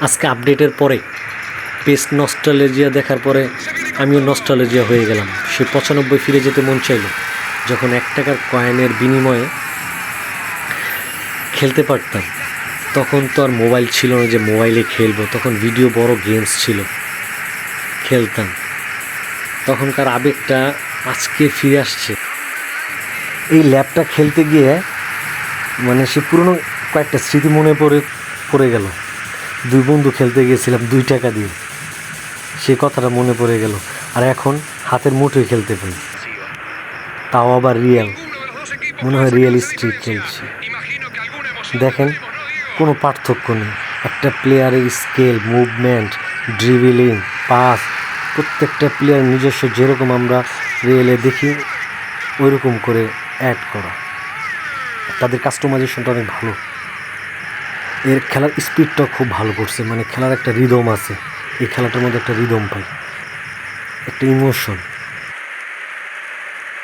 আজকে আপডেটের পরে পেস নস্টালজিয়া দেখার পরে আমিও নস্টালজিয়া হয়ে গেলাম। সে 95 ফিরে যেতে মন চাইল, যখন 1 টাকার কয়েনের বিনিময়ে খেলতে পারতাম। তখন তো আর মোবাইল ছিল না যে মোবাইলে খেলবো, তখন ভিডিও বড় গেমস ছিল, খেলতাম। তখনকার আবেগটা আজকে ফিরে আসছে। এই ল্যাবটা খেলতে গিয়ে মানে সে পুরনো কয়েকটা স্মৃতি মনে পড়ে গেল। 2 বন্ধু খেলতে গিয়েছিলাম 2 টাকা দিয়ে, সে কথাটা মনে পড়ে গেল। আর এখন হাতের মুঠোয় খেলতে পাই, তাও আবার রিয়েল, মনে হয় রিয়েলিস্টিক খেলছি। দেখেন, কোনো পার্থক্য নেই। একটা প্লেয়ারের স্কেল, মুভমেন্ট, ড্রিবলিং, পাস, প্রত্যেকটা প্লেয়ার নিজস্ব যেরকম আমরা রিয়েলে দেখি ওইরকম করে অ্যাড করা। তাদের কাস্টমাইজেশনটা অনেক ভালো। এর খেলার স্পিডটাও খুব ভালো করছে, মানে খেলার একটা রিদম আছে। এই খেলাটার মধ্যে একটা রিদম পাই, একটা ইমোশন।